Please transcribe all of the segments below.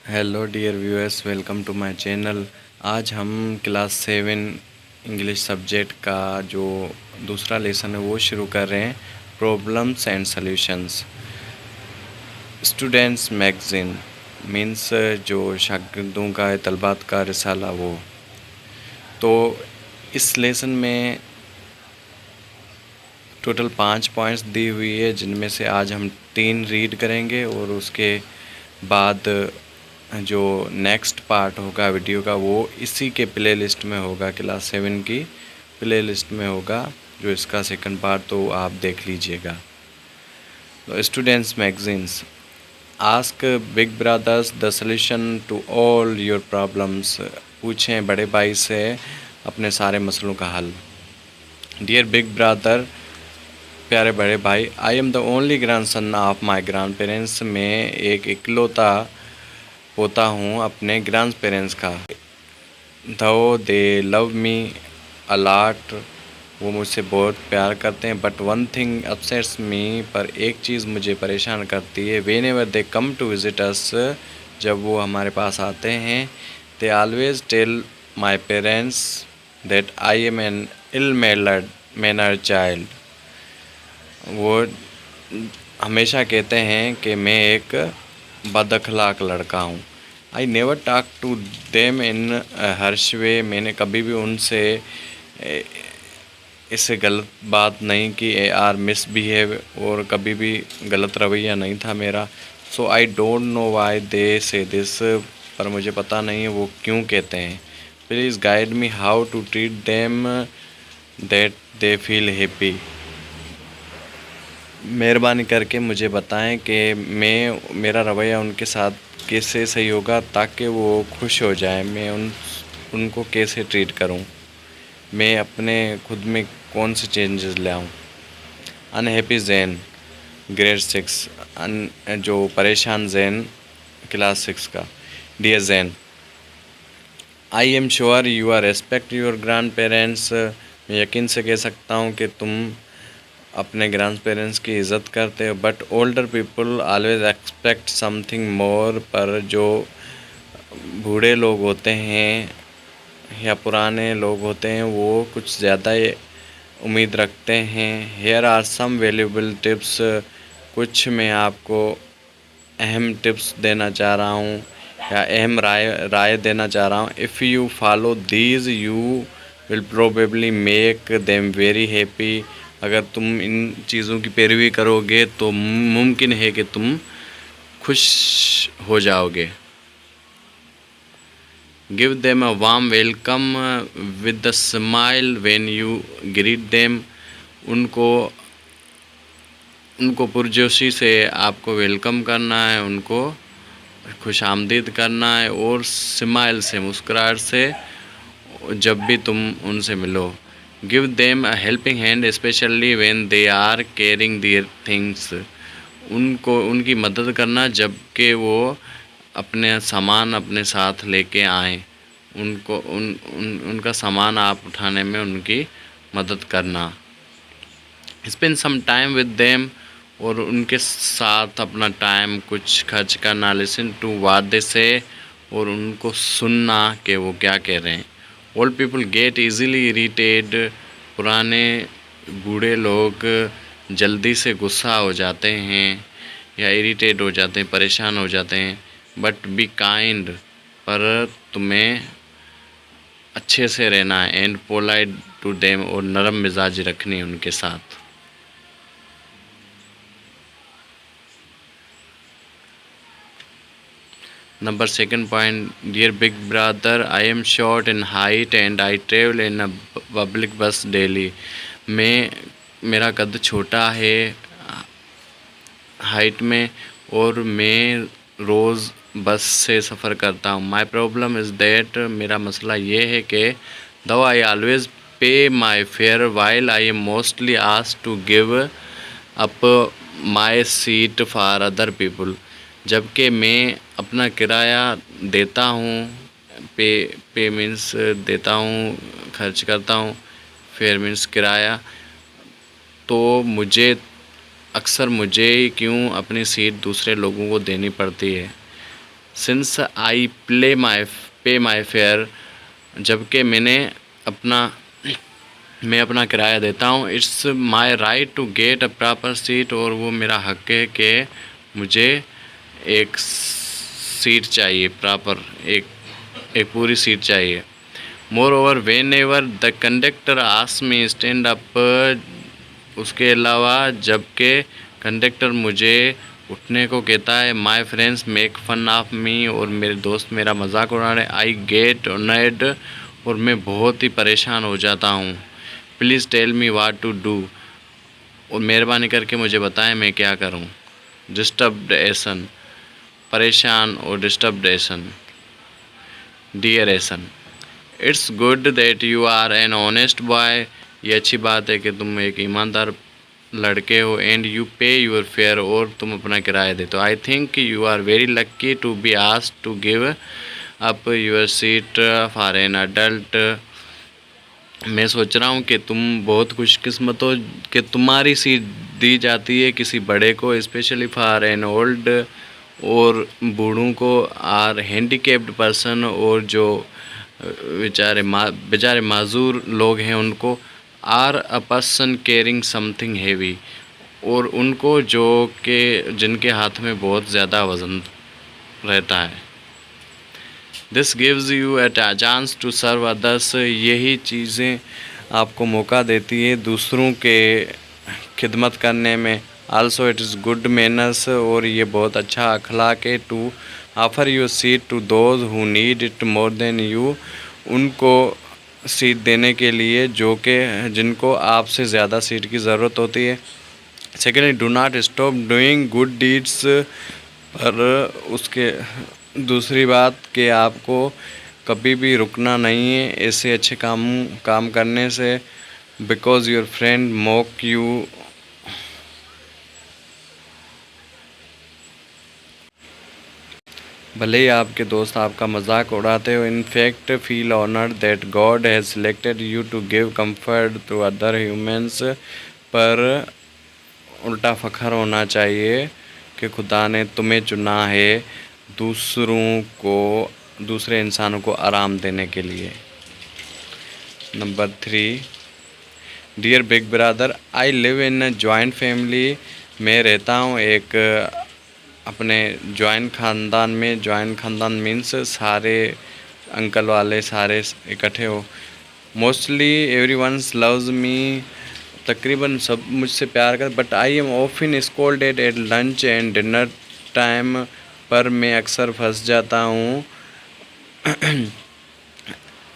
Hello dear viewers, welcome to my channel. आज हम class 7 English subject का जो दूसरा लेसन है वो शुरू कर रहे हैं, problems and solutions. Students magazine means जो शागिर्दों का तलबात का रिसाला वो। तो इस लेसन में टोटल 5 पॉइंट्स दी हुई है, जिनमें से आज हम 3 रीड करेंगे और उसके बाद जो नेक्स्ट पार्ट होगा वीडियो का वो इसी के प्ले लिस्ट में होगा, क्लास 7 की प्ले लिस्ट में होगा, जो इसका सेकंड पार्ट तो आप देख लीजिएगा। तो students magazines ask big brothers the solution to all your problems. पूछें बड़े भाई से अपने सारे मसलों का हल। डियर बिग ब्रदर, प्यारे बड़े भाई, I am the only grandson of my grand parents. मैं एक इकलौता पोता हूँ अपने ग्रैंड पेरेंट्स का। दो दे लव मी अलॉट, वो मुझसे बहुत प्यार करते हैं। But one thing upsets me, पर एक चीज़ मुझे परेशान करती है। Whenever they come to visit us, जब वो हमारे पास आते हैं, they always tell my parents that I am an ill mannered child. वो हमेशा कहते हैं कि मैं एक बदअखलाक लड़का हूँ। I never talk to them in harsh way, मैंने कभी भी उनसे इससे गलत बात नहीं की आर मिसबिहेव, और कभी भी गलत रवैया नहीं था मेरा। So I don't know why they say this, पर मुझे पता नहीं है वो क्यों कहते हैं। Please guide me how to treat them that they feel happy. मेहरबानी करके मुझे बताएं कि मेरा रवैया उनके साथ कैसे सही होगा ताकि वो खुश हो जाए। मैं उनको कैसे ट्रीट करूं, मैं अपने खुद में कौन से चेंजेस ले आऊँ। अनहैप्पी जैन ग्रेड 6, जो परेशान जैन क्लास 6 का। Dear Zain, I am sure you are respect your grand parents. मैं यकीन से कह सकता हूँ कि तुम अपने ग्रैंड पेरेंट्स की इज़्ज़त करते हो। But older people always expect something more, पर जो बूढ़े लोग होते हैं या पुराने लोग होते हैं वो कुछ ज़्यादा उम्मीद रखते हैं। Here are some valuable tips, कुछ मैं आपको अहम टिप्स देना चाह रहा हूँ या अहम राय देना चाह रहा हूँ। If you follow these you will probably make them very happy. अगर तुम इन चीज़ों की पैरवी करोगे तो मुमकिन है कि तुम खुश हो जाओगे। Give them a warm welcome with the smile when you greet them. उनको पुरजोशी से आपको वेलकम करना है, उनको खुशामदीद करना है, और स्माइल से, मुस्कुराहट से जब भी तुम उनसे मिलो। Give them a helping hand specially when they are carrying their things. उनकी मदद करना जबकि वो अपने सामान अपने साथ लेके आएँ। उनका सामान आप उठाने में उनकी मदद करना। Spend some time with them, और उनके साथ अपना टाइम कुछ खर्च करना। लिसन टू व्हाट दे से, और उनको सुनना कि वो क्या कह रहे हैं। Old people get easily aerated, पुराने बूढ़े लोग जल्दी से गुस्सा हो जाते हैं या इरिटेट हो जाते हैं, परेशान हो जाते हैं। बट बी काइंड, पर तुम्हें अच्छे से रहना है। एंड पोलाइट टू देम, और नरम मिजाज रखनी है उनके साथ। Number second point, dear big brother, I am short in height and I travel in a public bus daily. मेरा कद छोटा है हाइट में, और मैं रोज़ बस से सफ़र करता हूँ। माई प्रॉब्लम इज़ दैट, मेरा मसला ये है कि दो I always pay my fare while I am mostly asked to give up my seat for other people. जबकि मैं अपना किराया देता हूँ, पे मीन्स देता हूँ, खर्च करता हूँ, फेयर मीन्स किराया, तो मुझे क्यों अपनी सीट दूसरे लोगों को देनी पड़ती है। सिंस आई पे माई फेयर, जबकि मैं अपना किराया देता हूँ। It's my right to get a proper seat, और वो मेरा हक है कि मुझे एक सीट चाहिए, प्रॉपर एक पूरी सीट चाहिए। Moreover whenever the conductor ask me stand up, उसके अलावा जबकि कंडक्टर मुझे उठने को कहता है, my friends make fun of me, और मेरे दोस्त मेरा मजाक उड़ा रहे, आई गेट ऑनर्ड, और मैं बहुत ही परेशान हो जाता हूँ। Please tell me what to do, और मेहरबानी करके मुझे बताएं मैं क्या करूँ। डिस्टर्ब्ड एसन, परेशान और disturbed Ehsan, dear Ehsan. It's good that you are an honest boy, ये अच्छी बात है कि तुम एक ईमानदार लड़के हो। And you pay your fare, और तुम अपना किराया देते हो। I think you are very lucky to be asked to give up your seat for an adult. मैं सोच रहा हूँ कि तुम बहुत खुशकिस्मत हो कि तुम्हारी सीट दी जाती है किसी बड़े को, स्पेशली फॉर एन ओल्ड, और बूढ़ों को, आर हैंडीकेप्ड पर्सन, और जो बेचारे माजूर लोग हैं उनको, or a person carrying something heavy, और उनको जो कि जिनके हाथ में बहुत ज़्यादा वज़न रहता है। This gives you a chance to serve others, यही चीज़ें आपको मौका देती है दूसरों के खिदमत करने में। Also it is good manners, और ये बहुत अच्छा अखलाक है, to offer your seat to those who need it more than you, उनको सीट देने के लिए जो कि जिनको आपसे ज़्यादा सीट की ज़रूरत होती है। Secondly, do not stop doing good deeds, पर उसके दूसरी बात कि आपको कभी भी रुकना नहीं है ऐसे अच्छे काम करने से, because your friend mock you, भले ही आपके दोस्त आपका मजाक उड़ाते हो। In fact feel honoured that God has selected you to give comfort to other humans, पर उल्टा फ़ख्र होना चाहिए कि खुदा ने तुम्हें चुना है दूसरे इंसानों को आराम देने के लिए। Number 3, dear big brother, I live in a joint family, मैं रहता हूँ एक अपने जॉइंट ख़ानदान में। जॉइंट ख़ानदान मीन्स सारे अंकल वाले सारे इकट्ठे हो। मोस्टली एवरीवन्स लव्स मी, तकरीबन सब मुझसे प्यार कर, but I am often scolded at lunch and dinner time, पर मैं अक्सर फंस जाता हूँ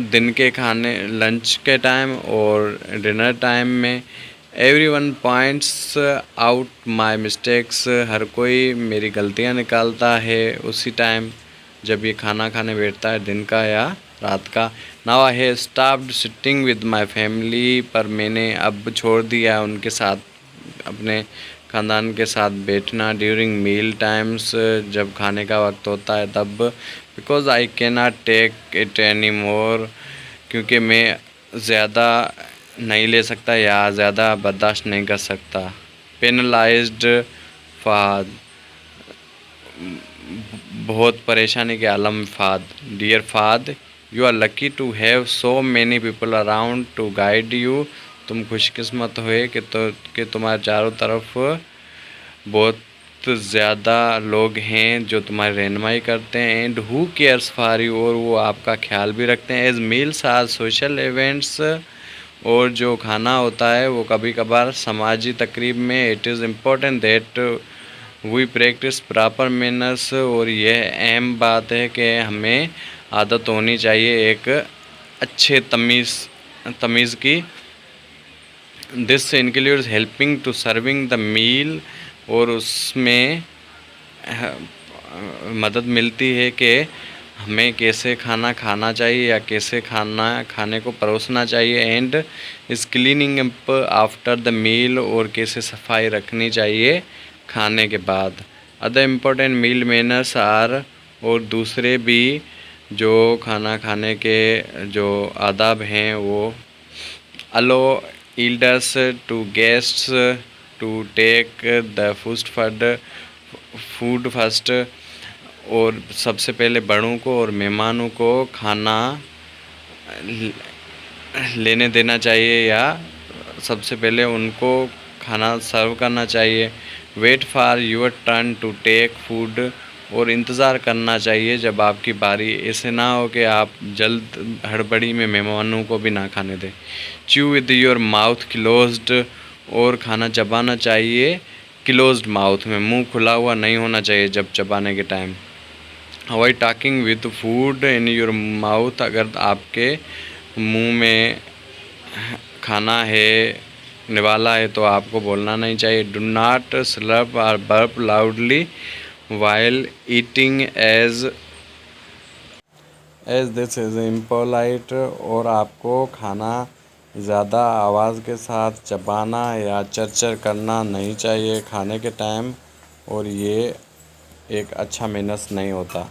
दिन के खाने लंच के टाइम और डिनर टाइम में। Everyone points out my mistakes, हर कोई मेरी गलतियाँ निकालता है उसी टाइम जब ये खाना खाने बैठता है, दिन का या रात का। Now I have stopped sitting with my family, पर मैंने अब छोड़ दिया उनके साथ, अपने ख़ानदान के साथ बैठना ड्यूरिंग मील टाइम्स, जब खाने का वक्त होता है तब। Because I can not take it any more, क्योंकि मैं ज़्यादा नहीं ले सकता या ज़्यादा बर्दाश्त नहीं कर सकता। पेनलाइज्ड फाद, बहुत परेशानी के आलम Fahad. Dear Fahad, you are lucky to have so many people around to guide you, तुम खुशकिस्मत हुए कि तुम्हारे चारों तरफ बहुत ज़्यादा लोग हैं जो तुम्हारी रहनुमाई करते हैं। And who cares for you, और वो आपका ख्याल भी रखते हैं। As meals are social events, और जो खाना होता है वो कभी कभार समाजी तकरीब में। It is important that we practise proper manners, और यह अहम बात है कि हमें आदत होनी चाहिए एक अच्छे तमीज़ की। This includes helping to serving the meal, और उसमें मदद मिलती है कि हमें कैसे खाना खाना चाहिए या कैसे खाने को परोसना चाहिए। And is cleaning up after the meal, और कैसे सफाई रखनी चाहिए खाने के बाद। Other important meal manners are, और दूसरे भी जो खाना खाने के जो आदाब हैं वो। अलो elders to guests to take the food first, और सबसे पहले बड़ों को और मेहमानों को खाना लेने देना चाहिए या सबसे पहले उनको खाना सर्व करना चाहिए। Wait for your turn to take food, और इंतज़ार करना चाहिए जब आपकी बारी, ऐसे ना हो कि आप जल्द हड़बड़ी में मेहमानों को भी ना खाने दें। Chew with your mouth closed, और खाना चबाना चाहिए क्लोज्ड माउथ में, मुंह खुला हुआ नहीं होना चाहिए जब चबाने के time. Avoid talking with food in your mouth, अगर आपके मुंह में खाना है निवाला है तो आपको बोलना नहीं चाहिए। Do not slurp or burp loudly while eating as this is impolite, और आपको खाना ज़्यादा आवाज़ के साथ चबाना या चरचर करना नहीं चाहिए खाने के टाइम, और ये एक अच्छा मैनर्स नहीं होता।